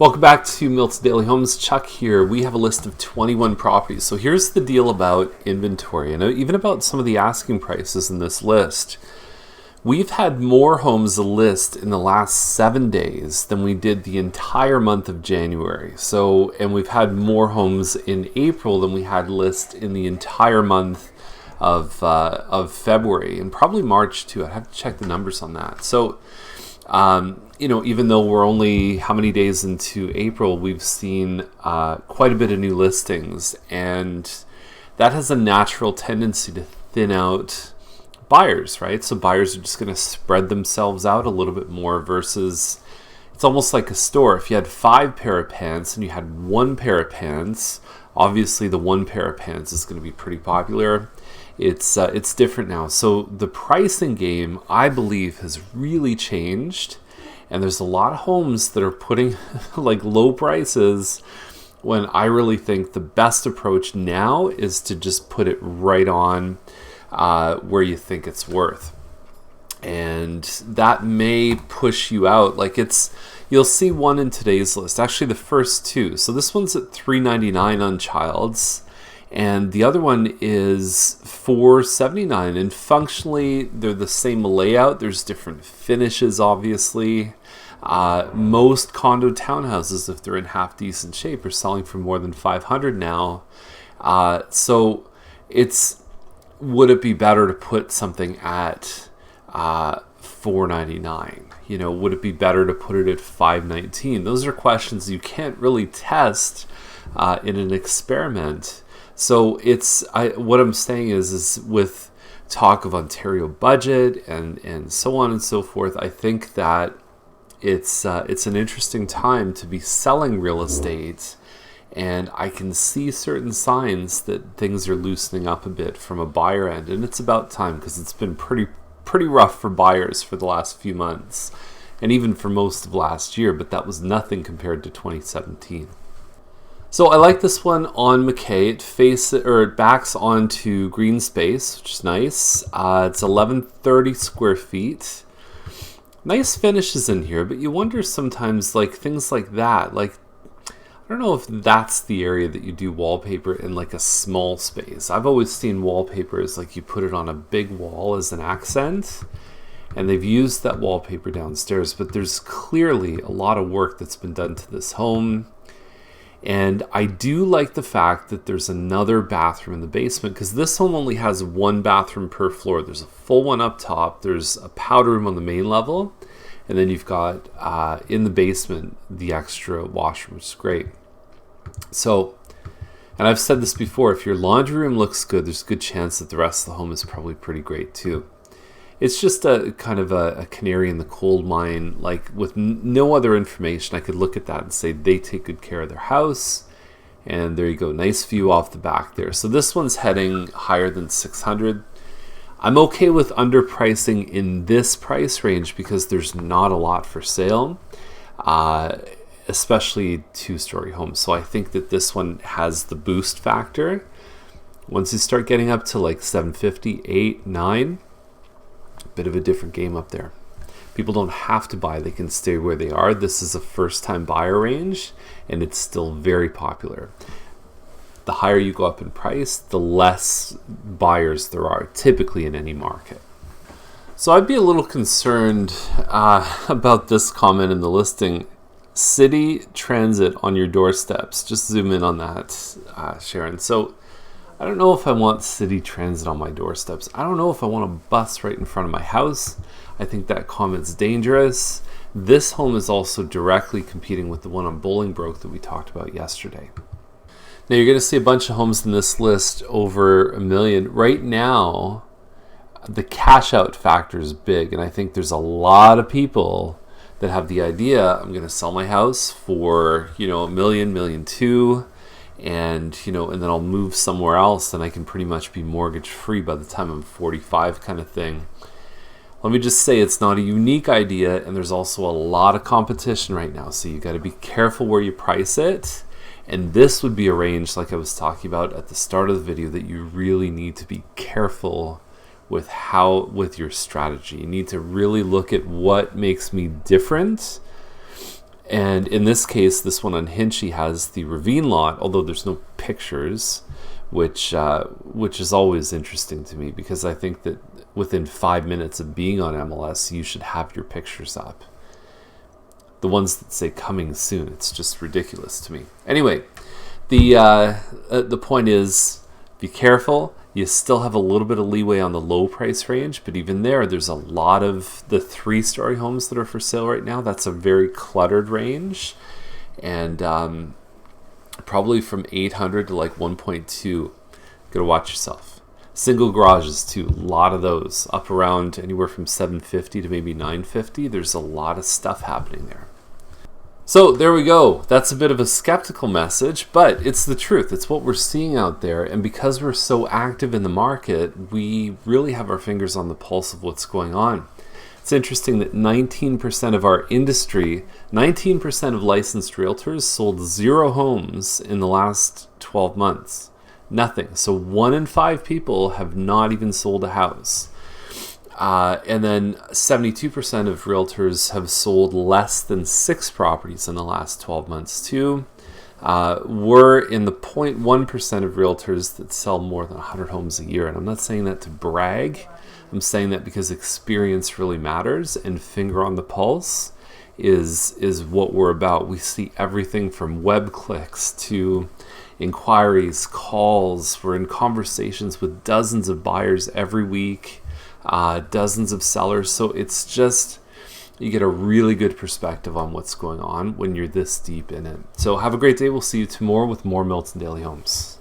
Welcome back to Milton Daily Homes. Chuck here. We have a list of 21 properties. So here's the deal about inventory and even about some of the asking prices in this list. We've had more homes to list in the last 7 days than we did the entire month of January. And we've had more homes in April than we had list in the entire month of February, and probably March too. I'd have to check the numbers on that. So even though we're only how many days into April, we've seen quite a bit of new listings, and that has a natural tendency to thin out buyers, right? So buyers are just going to spread themselves out a little bit more versus it's almost like a store. If you had 5 pair of pants and you had 1 pair of pants, obviously the 1 pair of pants is going to be pretty popular. It's different now. So the pricing game, I believe, has really changed. And there's a lot of homes that are putting like low prices when I really think the best approach now is to just put it right on where you think it's worth. And that may push you out. You'll see one in today's list, actually the first 2. So this one's at $399 on Childs, and the other one is $479. And functionally, they're the same layout. There's different finishes, obviously. Most condo townhouses, if they're in half decent shape, are selling for more than $500 now. So would it be better to put something at $499? Would it be better to put it at $519? Those are questions you can't really test in an experiment. So what I'm saying is with talk of Ontario budget and so on and so forth, I think that it's an interesting time to be selling real estate, and I can see certain signs that things are loosening up a bit from a buyer end, and it's about time because it's been pretty rough for buyers for the last few months, and even for most of last year, but that was nothing compared to 2017. So I like this one on McKay. It backs onto green space, which is nice. It's 1130 square feet. Nice finishes in here, but you wonder sometimes, things like that. I don't know if that's the area that you do wallpaper in, a small space. I've always seen wallpaper as you put it on a big wall as an accent, and they've used that wallpaper downstairs. But there's clearly a lot of work that's been done to this home. And I do like the fact that there's another bathroom in the basement, because this home only has 1 bathroom per floor. There's a full one up top. There's a powder room on the main level. And then you've got, in the basement, the extra washroom, which is great. So, and I've said this before, if your laundry room looks good, there's a good chance that the rest of the home is probably pretty great too. It's just a kind of a canary in the coal mine, with no other information. I could look at that and say they take good care of their house. And there you go, nice view off the back there. So this one's heading higher than 600. I'm okay with underpricing in this price range because there's not a lot for sale, especially 2-story homes. So I think that this one has the boost factor. Once you start getting up to 750, 8, 9, bit of a different game up there. People don't have to buy, they can stay where they are. This is a first-time buyer range, and it's still very popular. The higher you go up in price, the less buyers there are typically in any market. So I'd be a little concerned about this comment in the listing. City transit on your doorsteps. Just zoom in on that, Sharon. So I don't know if I want city transit on my doorsteps. I don't know if I want a bus right in front of my house. I think that comment's dangerous. This home is also directly competing with the one on Bolingbroke that we talked about yesterday. Now you're going to see a bunch of homes in this list over $1 million. Right now, the cash out factor is big, and I think there's a lot of people that have the idea, I'm going to sell my house for, $1 million, $1.2 million. And then I'll move somewhere else and I can pretty much be mortgage free by the time I'm 45 kind of thing. Let me just say it's not a unique idea, and there's also a lot of competition right now. So you got to be careful where you price it. And this would be a range, like I was talking about at the start of the video, that you really need to be careful with your strategy. You need to really look at what makes me different And in this case, this one on Hinchy has the ravine lot, although there's no pictures, which is always interesting to me, because I think that within 5 minutes of being on MLS, you should have your pictures up. The ones that say coming soon, it's just ridiculous to me. Anyway, the point is, be careful. You still have a little bit of leeway on the low price range, but even there's a lot of the 3-story homes that are for sale right now. That's a very cluttered range, and probably from 800 to like 1.2. Gotta watch yourself. Single garages too, a lot of those, up around anywhere from 750 to maybe 950. There's a lot of stuff happening there. So there we go. That's a bit of a skeptical message, but it's the truth. It's what we're seeing out there. And because we're so active in the market, we really have our fingers on the pulse of what's going on. It's interesting that 19% of our industry, 19% of licensed realtors sold 0 homes in the last 12 months. Nothing. So 1 in 5 people have not even sold a house. And then 72% of realtors have sold less than 6 properties in the last 12 months too. We're in the 0.1% of realtors that sell more than 100 homes a year. And I'm not saying that to brag. I'm saying that because experience really matters, and finger on the pulse is what we're about. We see everything from web clicks to inquiries, calls. We're in conversations with dozens of buyers every week. Dozens of sellers. So it's just, you get a really good perspective on what's going on when you're this deep in it. So have a great day. We'll see you tomorrow with more Milton Daily Homes.